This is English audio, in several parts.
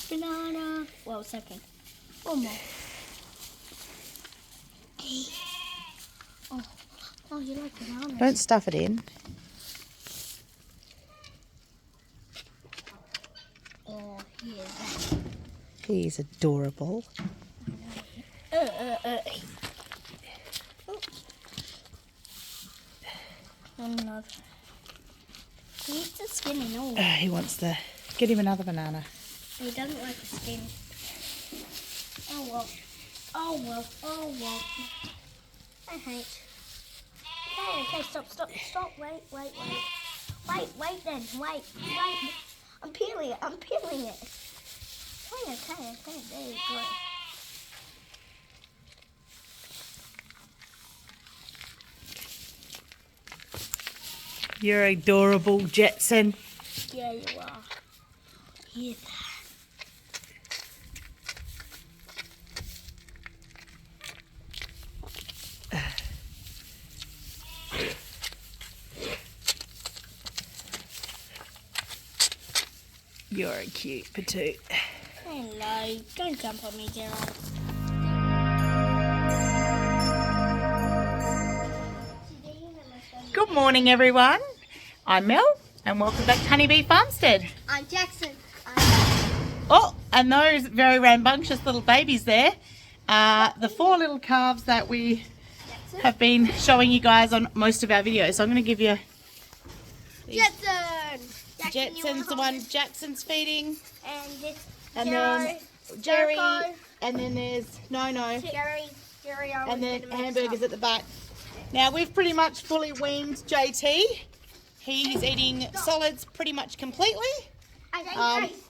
banana. Well, second. One more. Oh, you like bananas? Don't stuff it in. Oh, here's that. He's adorable. Oh, another. He eats the skin and all. He wants the... Get him another banana. He doesn't like the skin. Oh well. Oh well. Oh well. I hate. Okay, stop. Wait then. Wait. I'm peeling it. Okay, there you go. You're adorable, Jetson. Yeah, you are. Hear that? You're a cute patoot. Hello. Don't jump on me, Gerald. Good morning, everyone. I'm Mel, and welcome back to Honeybee Farmstead. I'm Jackson. Oh, and those very rambunctious little babies there are the 4 little calves that we have been showing you guys on most of our videos. So I'm going to give you... Jetson. Jetson's the one Jackson's feeding. And this And then Jerry. Jericho. And then there's... No. Jerry. And then hamburgers at the back. Now, we've pretty much fully weaned JT. He's eating solids pretty much completely.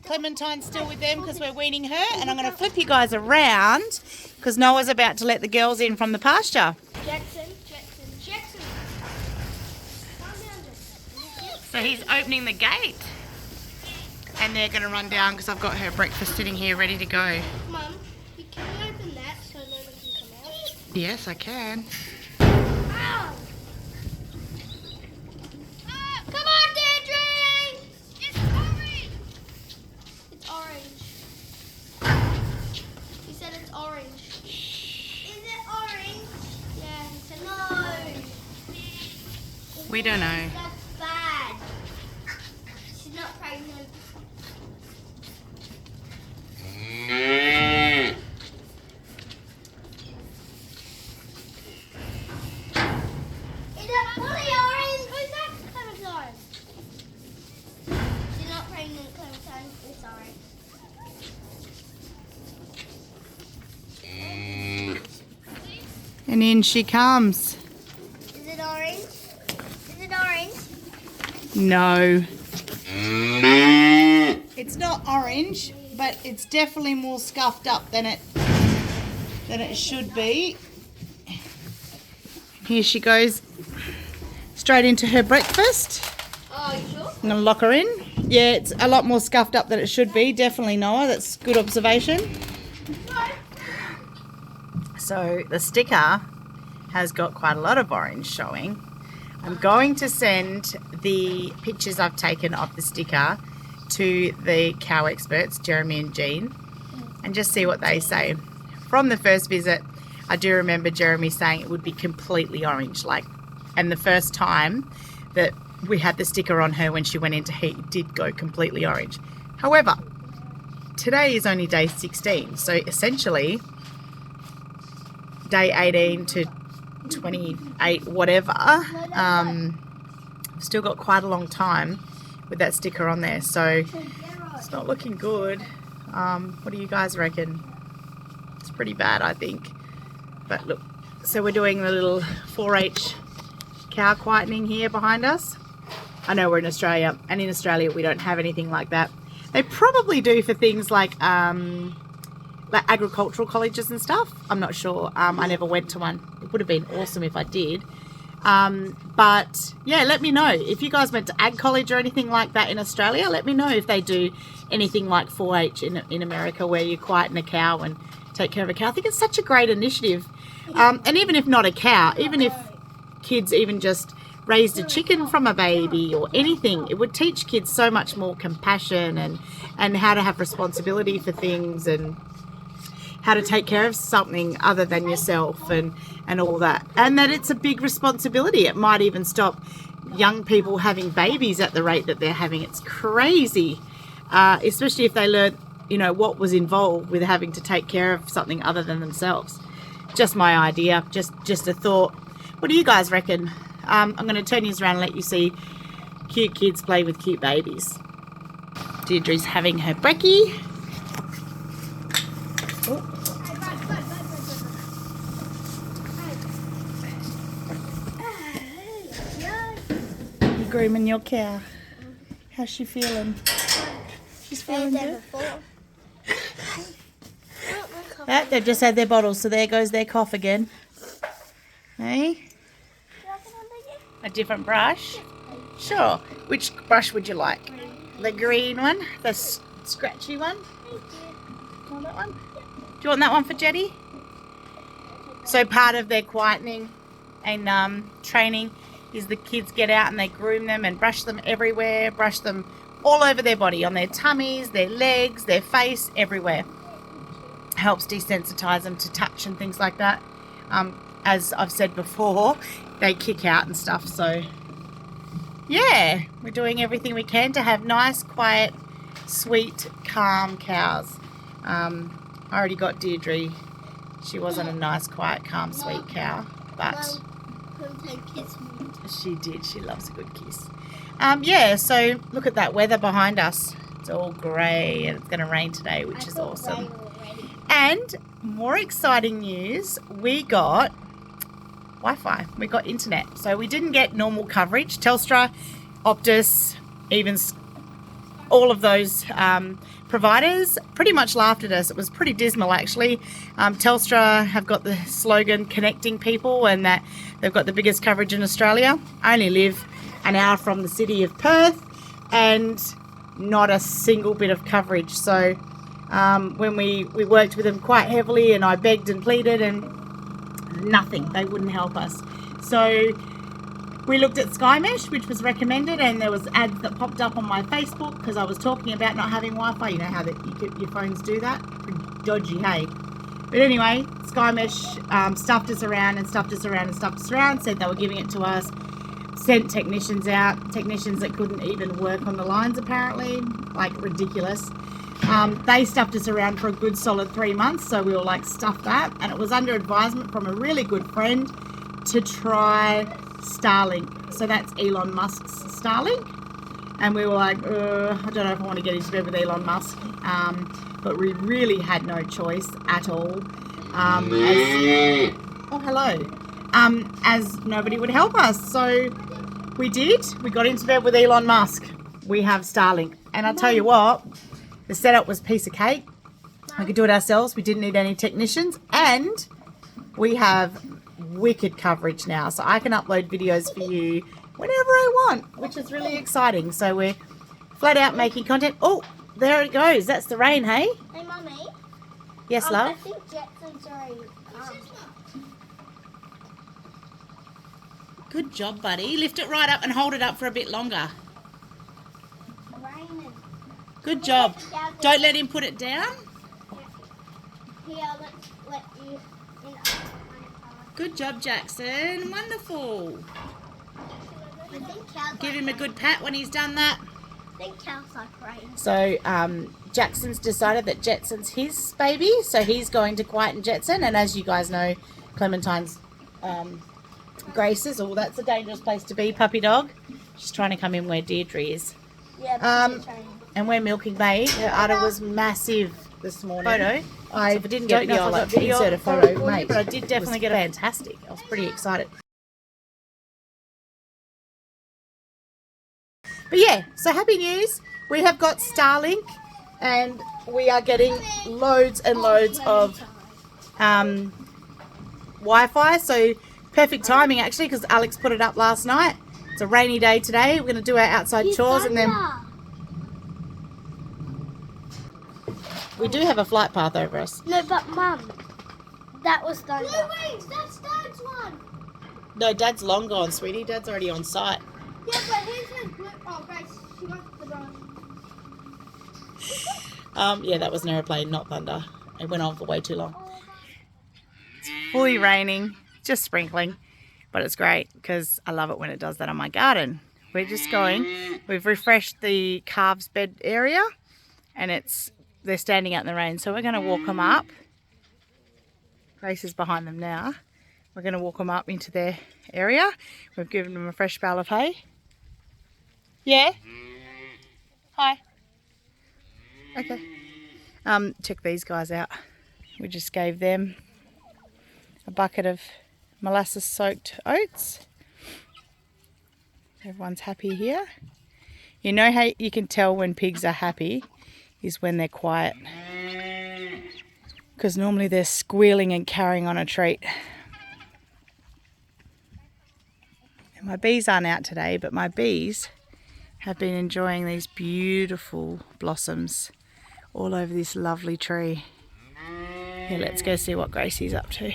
Clementine's still with them because we're weaning her. And I'm going to flip you guys around because Noah's about to let the girls in from the pasture. Jackson. Calm down, Jackson. So he's opening the gate. And they're going to run down because I've got her breakfast sitting here ready to go. Mum, can you open that so no one can come out? Yes, I can. Ow! Come on, Deirdre! It's orange! It's orange. He said it's orange. Is it orange? Yeah, he said no. We don't know. That's bad. She's not pregnant. Is it fully orange? Who's that, Clementine? She's not pregnant, Clementine. It's orange. And in she comes. Is it orange? Is it orange? No. It's not orange, but it's definitely more scuffed up than it should be. Here she goes straight into her breakfast. Oh, you sure? I'm going to lock her in. Yeah, it's a lot more scuffed up than it should be. Definitely, Noah. That's good observation. So the sticker has got quite a lot of orange showing. I'm going to send the pictures I've taken of the sticker to the cow experts, Jeremy and Jean, and just see what they say. From the first visit, I do remember Jeremy saying it would be completely orange, and the first time that we had the sticker on her when she went into heat, it did go completely orange. However, today is only day 16, so essentially day 18 to 28, whatever, still got quite a long time with that sticker on there, so it's not looking good. What do you guys reckon? It's pretty bad, I think. But look, so we're doing the little 4-H cow quietening here behind us. I know we're in Australia, and in Australia we don't have anything like that. They probably do for things like agricultural colleges and stuff. I'm not sure. I never went to one. It would have been awesome if I did. But yeah, let me know if you guys went to ag college or anything like that in Australia. Let me know if they do anything like 4-H in America, where you quieten a cow and take care of a cow. I think it's such a great initiative. And even if not a cow, even if kids even just raised a chicken from a baby or anything. It would teach kids so much more compassion and how to have responsibility for things and how to take care of something other than yourself and all that. And that it's a big responsibility. It might even stop young people having babies at the rate that they're having. It's crazy, especially if they learn, you know, what was involved with having to take care of something other than themselves. Just my idea, just a thought. What do you guys reckon? I'm going to turn you around and let you see cute kids play with cute babies. Deirdre's having her brekkie. Oh. You grooming your cow. How's she feeling? She's feeling good. They've just had their bottles, so there goes their cough again. Hey? A different brush? Sure. Which brush would you like? The green one? The scratchy one? Do you want that one? Do you want that one for Jetty? So part of their quietening and training is the kids get out and they groom them and brush them everywhere, brush them all over their body, on their tummies, their legs, their face, everywhere. Helps desensitize them to touch and things like that. As I've said before, they kick out and stuff, so yeah, we're doing everything we can to have nice, quiet, sweet, calm cows. I already got Deirdre. She wasn't a nice, quiet, calm, sweet cow, but she did. She loves a good kiss. Yeah, so look at that weather behind us. It's all grey and it's going to rain today, which is awesome. And more exciting news, we got Wi-Fi. We got internet. So we didn't get normal coverage. Telstra, Optus, even all of those providers pretty much laughed at us. It was pretty dismal, actually. Telstra have got the slogan connecting people and that they've got the biggest coverage in Australia. I only live an hour from the city of Perth and not a single bit of coverage. So when we worked with them quite heavily and I begged and pleaded and nothing, they wouldn't help us. So we looked at Sky Mesh, which was recommended, and there was ads that popped up on my Facebook because I was talking about not having Wi-Fi. You know how that your phones do that? Pretty dodgy, hey? But anyway, Sky Mesh stuffed us around and stuffed us around and stuffed us around, said they were giving it to us, sent technicians out, technicians that couldn't even work on the lines apparently, like ridiculous. They stuffed us around for a good solid 3 months, so we were like, stuff that. And it was under advisement from a really good friend to try Starlink. So that's Elon Musk's Starlink. And we were like, I don't know if I want to get into bed with Elon Musk. But we really had no choice at all. As nobody would help us. So we did. We got into bed with Elon Musk. We have Starlink. And I'll tell you what, the setup was a piece of cake. We could do it ourselves. We didn't need any technicians. And we have wicked coverage now. So I can upload videos for you whenever I want, which is really exciting. So we're flat out making content. Oh, there it goes. That's the rain, hey? Hey, Mummy. Yes, love? I think Jetson's already Good job, buddy. Lift it right up and hold it up for a bit longer. raining. Good job. Don't let him put it down. Here, let you in. Good job, Jackson. Wonderful. I think cows Give him a good pat when he's done that. I think cows like rain. So Jackson's decided that Jetson's his baby, so he's going to quieten Jetson. And as you guys know, Clementine's Grace's. Oh, that's a dangerous place to be, puppy dog. She's trying to come in where Deirdre is. Yeah, And we're milking May. Her udder was massive this morning. Photo. I didn't get know if I got insert a photo, mate, but I did definitely get a fantastic. I was pretty excited. But yeah, so happy news. We have got Starlink and we are getting loads and loads of Wi-Fi. So perfect timing actually, because Alex put it up last night. It's a rainy day today. We're going to do our outside chores and then we do have a flight path over us. No, but Mum, that was thunder. No, wait, that's Dad's one. No, Dad's long gone, sweetie. Dad's already on site. Yeah, but here's my blue. Oh, Grace, she got the brush. Yeah, that was an aeroplane, not thunder. It went on for way too long. It's fully raining, just sprinkling, but it's great because I love it when it does that on my garden. We're just going. We've refreshed the calves bed area, and they're standing out in the rain, so we're going to walk them up. Grace is behind them now. We're going to walk them up into their area. We've given them a fresh bale of hay. Yeah? Hi. Okay. Check these guys out. We just gave them a bucket of molasses soaked oats. Everyone's happy here. You know how you can tell when pigs are happy is when they're quiet. Because normally they're squealing and carrying on a treat. And my bees aren't out today, but my bees have been enjoying these beautiful blossoms all over this lovely tree. Here, let's go see what Gracie's up to.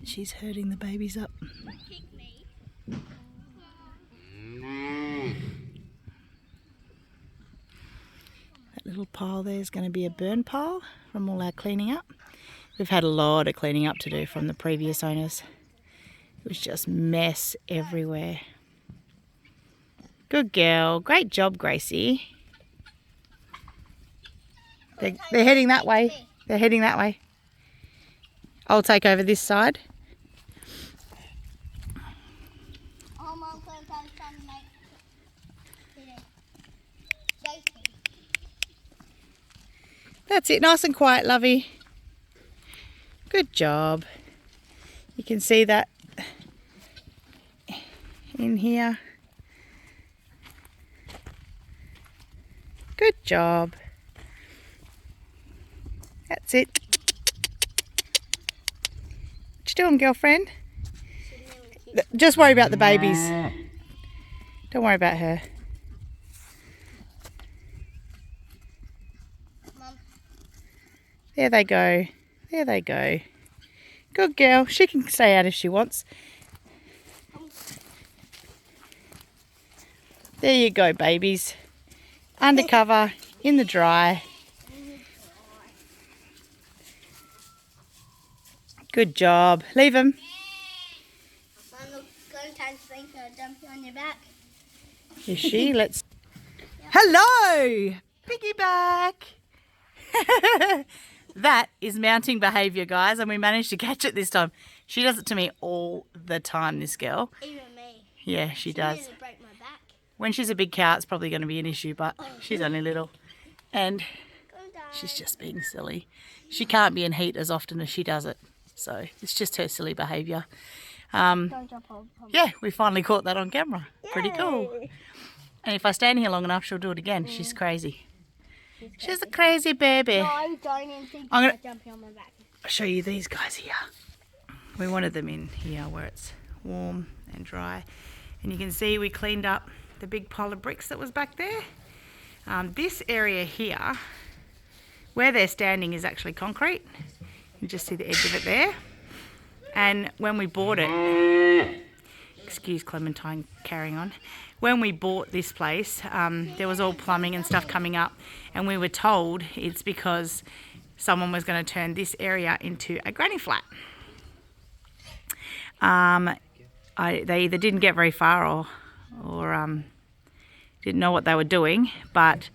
She's herding the babies up. That little pile there is going to be a burn pile from all our cleaning up. We've had a lot of cleaning up to do from the previous owners. It was just mess everywhere. Good girl. Great job, Gracie. They're heading that way. They're heading that way. I'll take over this side. Oh, Mum, I'm trying to make That's it. Nice and quiet, lovey. Good job. You can see that in here. Good job. That's it. What you doing, girlfriend? Just worry about the babies. Don't worry about her. Mum. There they go. There they go. Good girl. She can stay out if she wants. There you go, babies. Undercover, in the dry. Good job. Leave them. Mum, look, sometimes think I'll dump you on your back. Is she? Let's... Hello! Piggyback! That is mounting behaviour, guys, and we managed to catch it this time. She does it to me all the time, this girl. Even me. Yeah, she does. Nearly break my back. When she's a big cow, it's probably going to be an issue, but she's only little. And she's just being silly. She can't be in heat as often as she does it. So it's just her silly behaviour. Don't jump on. Yeah, we finally caught that on camera. Pretty cool. And if I stand here long enough, she'll do it again. She's crazy. She's a crazy baby. No, I don't even think I'm gonna jumping on my back. I'll show you these guys here. We wanted them in here where it's warm and dry. And you can see we cleaned up the big pile of bricks that was back there. This area here, where they're standing, is actually concrete. You can just see the edge of it there. And when we bought it, excuse Clementine carrying on. When we bought this place, there was all plumbing and stuff coming up, and we were told it's because someone was going to turn this area into a granny flat. They either didn't get very far or didn't know what they were doing, but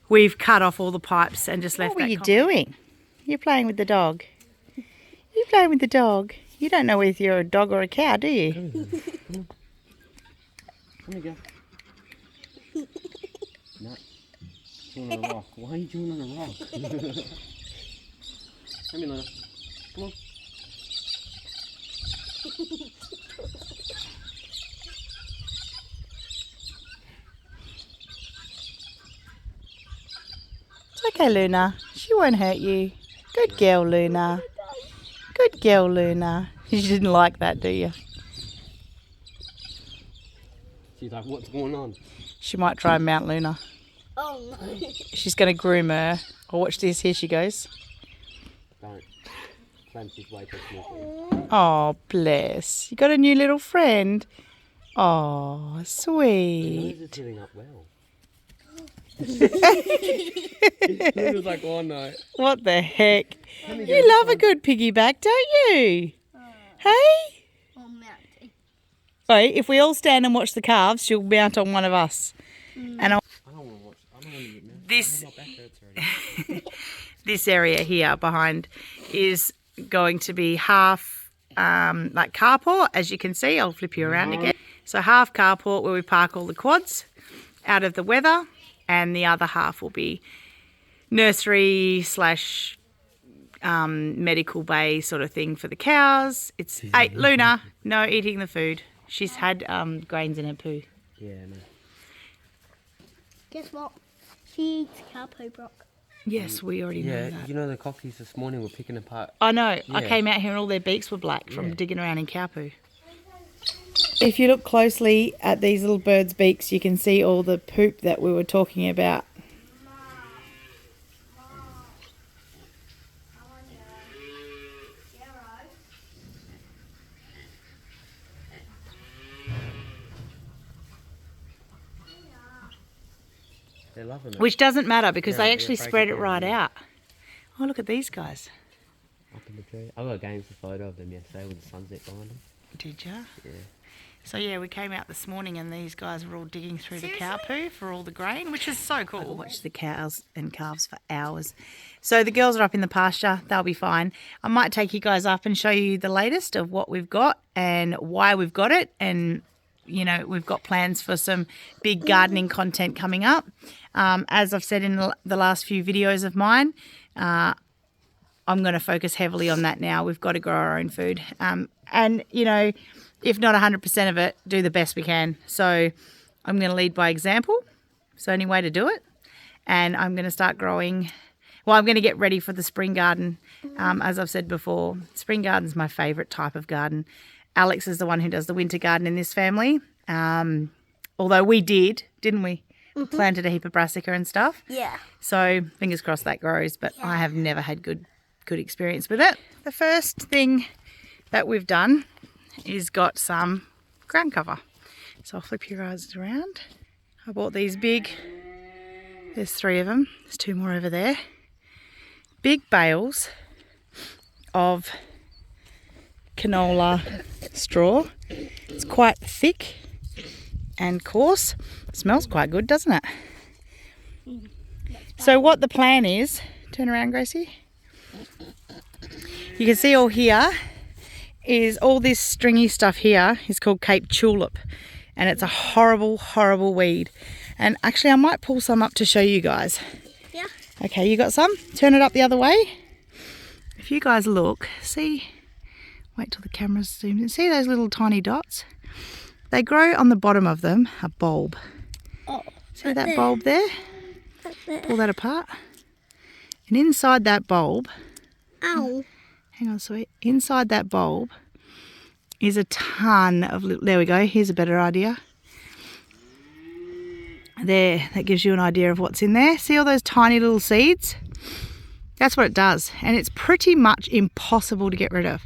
we've cut off all the pipes and just left that. What were you doing? You're playing with the dog. You're playing with the dog. You don't know if you're a dog or a cow, do you? Come here, go. No. Chewing on a rock. Why are you chewing on a rock? Come here, Luna. Come on. It's okay, Luna. She won't hurt you. Good girl, Luna. Good girl, Luna. You didn't like that, do you? She's like, what's going on? She might try and mount Luna. Oh no. She's going to groom her. Oh, watch this. Here she goes. Don't. Clemsy's way too small. Oh, bless. You got a new little friend. Oh, Your sweet. nose is healing up well. He was like, oh no. What the heck? You love a good piggyback, don't you? Hey? Oh, mountain. Wait, if we all stand and watch the calves, she'll mount on one of us. And I'll... I don't want to watch. I don't want to get mad. This- My back hurts already. this area here behind is going to be half like carport, as you can see. I'll flip you around again. So half carport where we park all the quads out of the weather, and the other half will be nursery slash medical bay sort of thing for the cows. It's hey Luna, no eating the food. She's had grains in her poo. Yeah, no. Guess what? She eats cow poo, Brock. Yes, we already know Yeah, that. you know the cockies this morning were picking apart. I know. I Yeah. came out here and all their beaks were black from Yeah. digging around in cow poo. If you look closely at these little birds' beaks, you can see all the poop that we were talking about. They're loving it. Which doesn't matter because Yeah, they yeah, actually break spread it it down, right yeah. out. Oh, look at these guys. Up in the tree. I got a photo of them yesterday with the sunset behind them. Did ya? Yeah. So yeah, we came out this morning and these guys were all digging through the cow poo for all the grain, which is so cool. I could watch the cows and calves for hours. So the girls are up in the pasture, they'll be fine. I might take you guys up and show you the latest of what we've got and why we've got it, and you know, we've got plans for some big gardening content coming up. As I've said in the last few videos of mine, I'm going to focus heavily on that now. We've got to grow our own food. And, you know, if not 100% of it, do the best we can. So I'm going to lead by example. It's the only way to do it. And I'm going to start growing. Well, I'm going to get ready for the spring garden. As I've said before, spring garden's my favourite type of garden. Alex is the one who does the winter garden in this family. Although we did, didn't we? Planted a heap of brassica and stuff. Yeah. So fingers crossed that grows, but I have never had good experience with it. The first thing that we've done is got some ground cover. So I'll flip your eyes around. I bought these big, there's 3 of them, there's 2 more over there. Big bales of canola straw. It's quite thick and coarse. Smells quite good, doesn't it? So what the plan is, turn around Gracie. You can see all here is all this stringy stuff here is called Cape Tulip, and it's a horrible, horrible weed. And actually I might pull some up to show you guys. Yeah. Okay, you got some? Turn it up the other way. If you guys look, see, wait till the camera zooms in. See those little tiny dots? They grow on the bottom of them, a bulb. Oh. See that bulb there? Pull that apart. And inside that bulb, Ow. hang on sweet, inside that bulb is a ton of little, there we go, here's a better idea. There, that gives you an idea of what's in there. See all those tiny little seeds? That's what it does. And it's pretty much impossible to get rid of.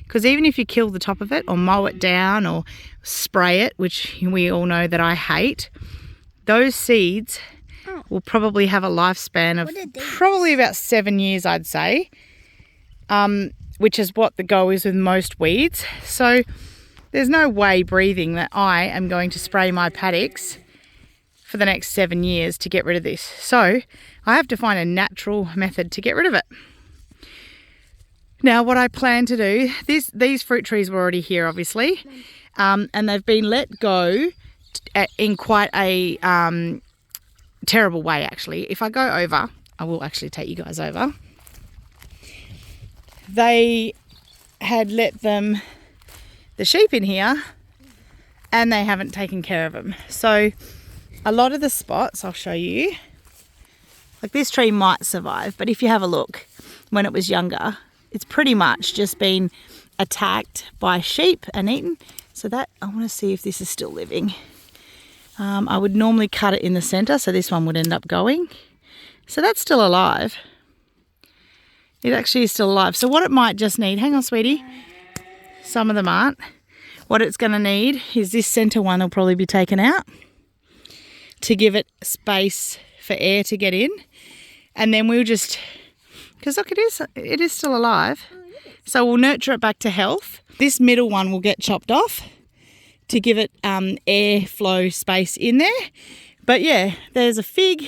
Because even if you kill the top of it or mow it down or spray it, which we all know that I hate, those seeds will probably have a lifespan of What are these? probably about 7 years, I'd say, which is what the goal is with most weeds. So there's no way breathing that I am going to spray my paddocks for the next 7 years to get rid of this. So I have to find a natural method to get rid of it. Now, what I plan to do, these fruit trees were already here, obviously, and they've been let go in quite a terrible way, actually. If I go over, I will actually take you guys over. They had let the sheep in here, and they haven't taken care of them. So a lot of the spots, I'll show you, like this tree might survive, but if you have a look, when it was younger, it's pretty much just been attacked by sheep and eaten. So that, I want to see if this is still living. I would normally cut it in the centre, so this one would end up going. So that's still alive. It actually is still alive. So what it might just need, hang on sweetie, some of them aren't. What it's going to need is this centre one will probably be taken out to give it space for air to get in. And then we'll just, because look, it is still alive. So we'll nurture it back to health. This middle one will get chopped off to give it airflow space in there. But yeah, there's a fig,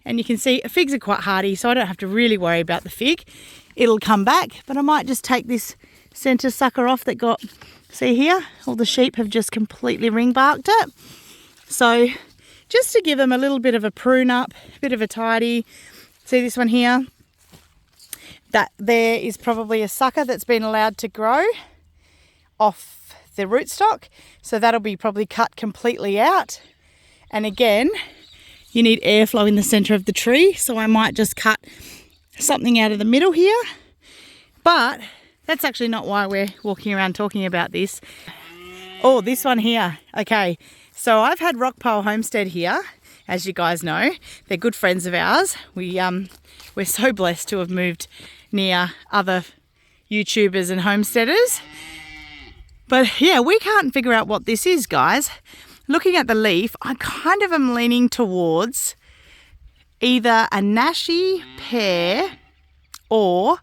and you can see figs are quite hardy, so I don't have to really worry about the fig. It'll come back, but I might just take this centre sucker off that got, see here, all the sheep have just completely ring barked it. So just to give them a little bit of a prune up, a bit of a tidy. See this one here? That there is probably a sucker that's been allowed to grow off the rootstock. So that'll be probably cut completely out. And again, you need airflow in the centre of the tree. So I might just cut something out of the middle here. But that's actually not why we're walking around talking about this. Oh, this one here. Okay, so I've had Rockpile Homestead here, as you guys know. They're good friends of ours. We're so blessed to have moved near other YouTubers and homesteaders. But yeah, we can't figure out what this is, guys. Looking at the leaf, I kind of am leaning towards either a Nashi pear or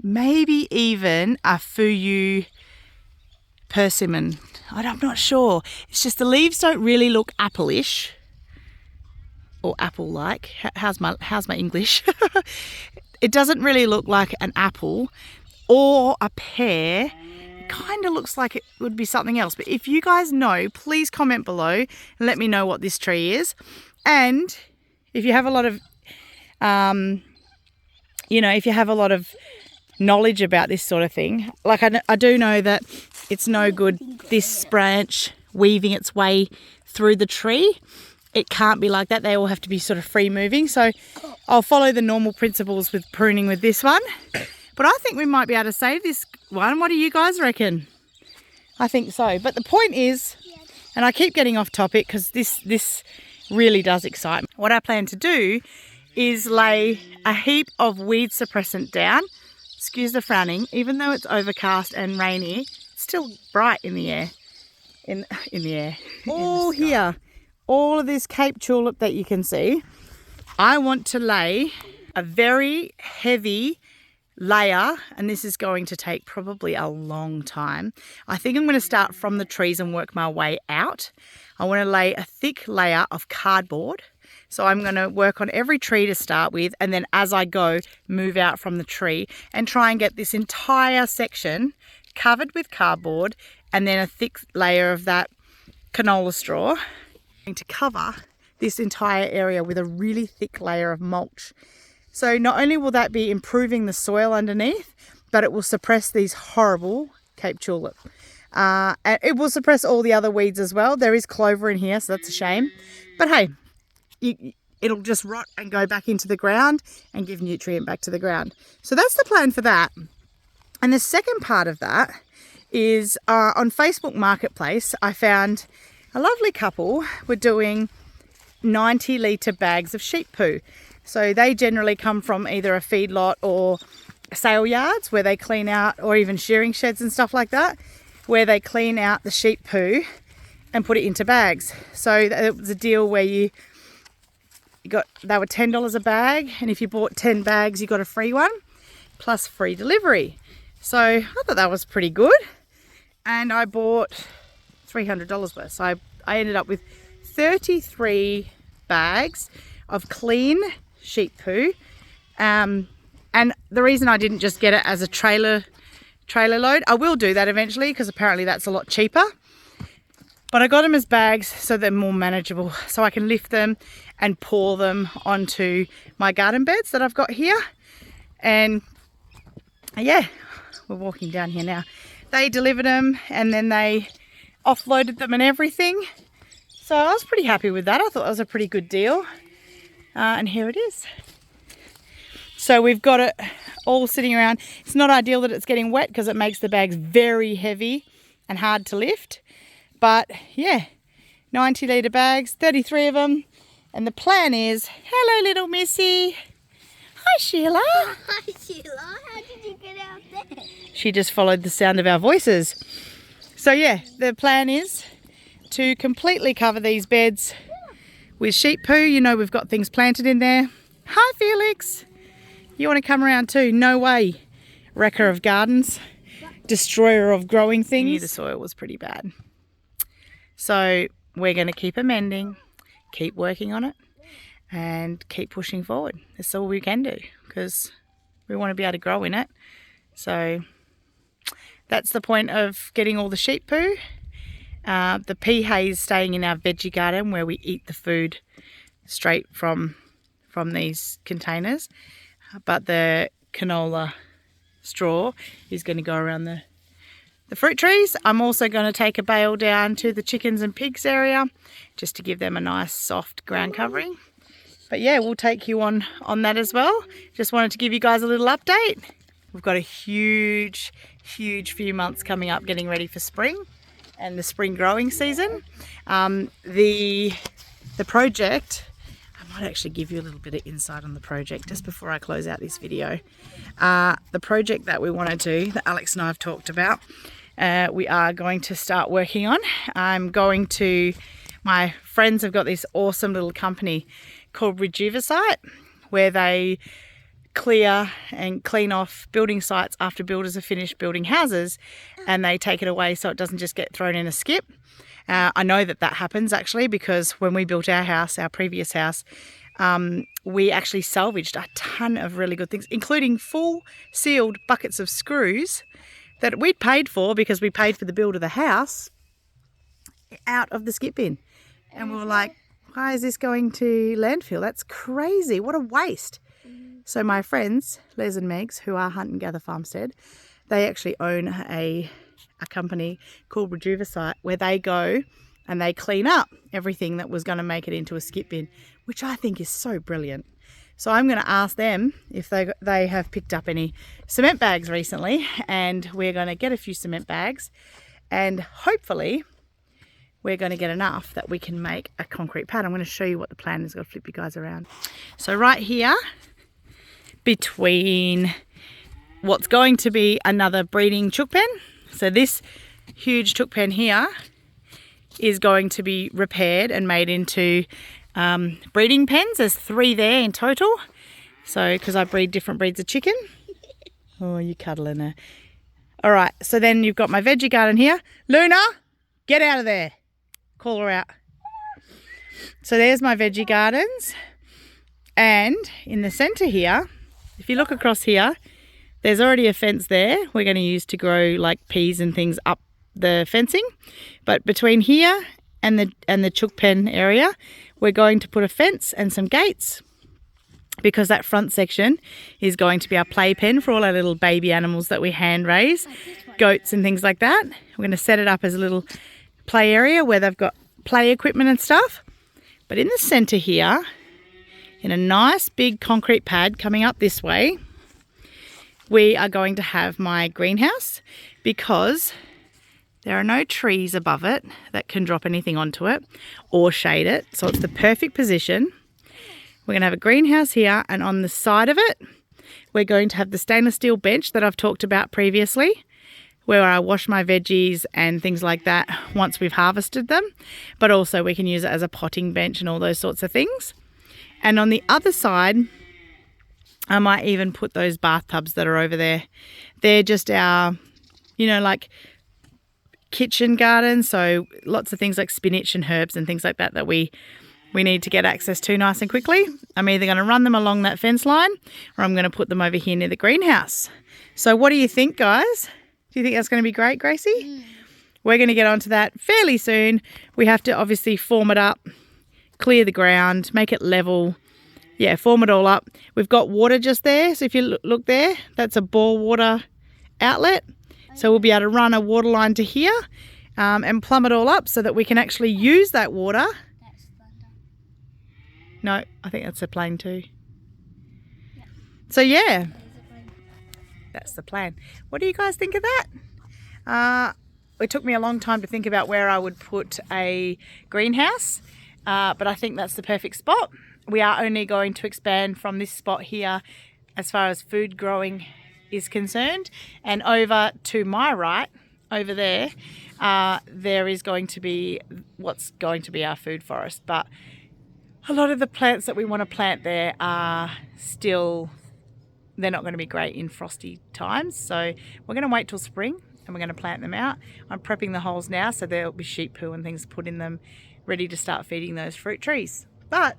maybe even a Fuyu persimmon. I'm not sure. It's just the leaves don't really look apple-ish or apple-like. How's my English? It doesn't really look like an apple or a pear. It kind of looks like it would be something else. But if you guys know, please comment below and let me know what this tree is. And if you have a lot of, if you have a lot of knowledge about this sort of thing, like I do know that it's no good this branch weaving its way through the tree. It can't be like that. They all have to be sort of free moving. So I'll follow the normal principles with pruning with this one. But I think we might be able to save this one. What do you guys reckon? I think so. But the point is, and I keep getting off topic because this really does excite me. What I plan to do is lay a heap of weed suppressant down. Excuse the frowning. Even though it's overcast and rainy, it's still bright in the air. In the air. All here. All of this Cape tulip that you can see, I want to lay a very heavy layer, and this is going to take probably a long time. I think I'm going to start from the trees and work my way out. I want to lay a thick layer of cardboard. So I'm going to work on every tree to start with, and then as I go, move out from the tree and try and get this entire section covered with cardboard and then a thick layer of that canola straw. To cover this entire area with a really thick layer of mulch. So not only will that be improving the soil underneath, but it will suppress these horrible Cape tulip. And it will suppress all the other weeds as well. There is clover in here, so that's a shame. But hey, it'll just rot and go back into the ground and give nutrient back to the ground. So that's the plan for that. And the second part of that is on Facebook Marketplace, I found a lovely couple were doing 90-litre bags of sheep poo. So they generally come from either a feedlot or sale yards where they clean out, or even shearing sheds and stuff like that, where they clean out the sheep poo and put it into bags. So it was a deal where they were $10 a bag, and if you bought 10 bags you got a free one plus free delivery. So I thought that was pretty good, and I bought $300 worth. So I ended up with 33 bags of clean sheep poo. And the reason I didn't just get it as a trailer load, I will do that eventually because apparently that's a lot cheaper. But I got them as bags so they're more manageable, so I can lift them and pour them onto my garden beds that I've got here. And yeah, we're walking down here now. They delivered them and then they offloaded them and everything. So I was pretty happy with that. I thought that was a pretty good deal. And here it is. So we've got it all sitting around. It's not ideal that it's getting wet because it makes the bags very heavy and hard to lift. But yeah, 90-litre bags, 33 of them. And the plan is, hello little missy. Hi Hi, Sheila. Hi, Sheila. How did you get out there? She just followed the sound of our voices. So yeah, the plan is to completely cover these beds with sheep poo. You know we've got things planted in there. Hi, Felix. You want to come around too? No way. Wrecker of gardens. Destroyer of growing things. The soil was pretty bad. So we're going to keep amending, keep working on it, and keep pushing forward. That's all we can do because we want to be able to grow in it. So that's the point of getting all the sheep poo. The pea hay is staying in our veggie garden where we eat the food straight from these containers. But the canola straw is going to go around the fruit trees. I'm also going to take a bale down to the chickens and pigs area just to give them a nice soft ground covering. But yeah, we'll take you on that as well. Just wanted to give you guys a little update. We've got a huge few months coming up getting ready for spring and the spring growing season. The project, I might actually give you a little bit of insight on the project just before I close out this video. The project that we want to do, that Alex and I have talked about, we are going to start working on. My friends have got this awesome little company called Rejuvisite, where they clear and clean off building sites after builders have finished building houses, and they take it away so it doesn't just get thrown in a skip. I know that happens actually, because when we built our house, our previous house, we actually salvaged a ton of really good things, including full sealed buckets of screws that we'd paid for because we paid for the build of the house, out of the skip bin. And we were like, why is this going to landfill? That's crazy. What a waste. So my friends, Les and Megs, who are Hunt and Gather Farmstead, they actually own a company called Rejuvisite, where they go and they clean up everything that was going to make it into a skip bin, which I think is so brilliant. So I'm going to ask them if they have picked up any cement bags recently, and we're going to get a few cement bags, and hopefully we're going to get enough that we can make a concrete pad. I'm going to show you what the plan is. I'll flip you guys around. So right here, between what's going to be another breeding chook pen, so this huge chook pen here is going to be repaired and made into breeding pens. There's 3 there in total. So, because I breed different breeds of chicken. Oh, you cuddling her. All right, so then you've got my veggie garden here. Luna, get out of there. Call her out. So there's my veggie gardens. And in the centre here, if you look across here, there's already a fence there we're going to use to grow like peas and things up the fencing. But between here and the chook pen area, we're going to put a fence and some gates, because that front section is going to be our play pen for all our little baby animals that we hand raise, goats and things like that. We're going to set it up as a little play area where they've got play equipment and stuff. But in the centre here, in a nice big concrete pad coming up this way, we are going to have my greenhouse, because there are no trees above it that can drop anything onto it or shade it. So it's the perfect position. We're going to have a greenhouse here, and on the side of it, we're going to have the stainless steel bench that I've talked about previously, where I wash my veggies and things like that once we've harvested them. But also we can use it as a potting bench and all those sorts of things. And on the other side, I might even put those bathtubs that are over there. They're just our, like kitchen garden. So lots of things like spinach and herbs and things like that that we need to get access to nice and quickly. I'm either going to run them along that fence line, or I'm going to put them over here near the greenhouse. So what do you think, guys? Do you think that's going to be great, Gracie? We're going to get onto that fairly soon. We have to obviously form it up, clear the ground, make it level. Yeah, form it all up. We've got water just there. So if you look there, that's a bore water outlet. So we'll be able to run a water line to here and plumb it all up so that we can actually use that water. That's thunder. No, I think that's a plane too. Yeah. So yeah, that's the plan. What do you guys think of that? It took me a long time to think about where I would put a greenhouse, but I think that's the perfect spot. We are only going to expand from this spot here as far as food growing is concerned. And over to my right, over there, there is going to be what's going to be our food forest. But a lot of the plants that we want to plant there are still, they're not going to be great in frosty times. So we're going to wait till spring and we're going to plant them out. I'm prepping the holes now, so there'll be sheep poo and things put in them, ready to start feeding those fruit trees. But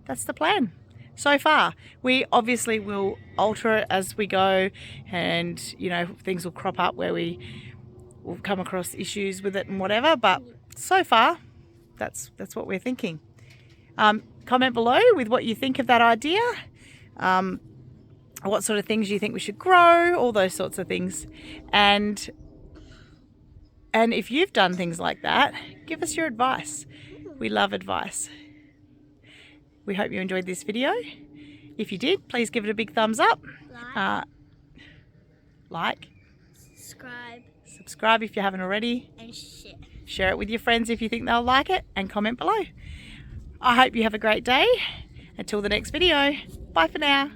that's the plan so far. We obviously will alter it as we go, and you know, things will crop up where we will come across issues with it and whatever, but so far that's what we're thinking. Comment below with what you think of that idea, what sort of things you think we should grow, all those sorts of things. And if you've done things like that, give us your advice. We love advice. We hope you enjoyed this video. If you did, please give it a big thumbs up. Like. Subscribe if you haven't already. And share. Share it with your friends if you think they'll like it, and comment below. I hope you have a great day. Until the next video. Bye for now.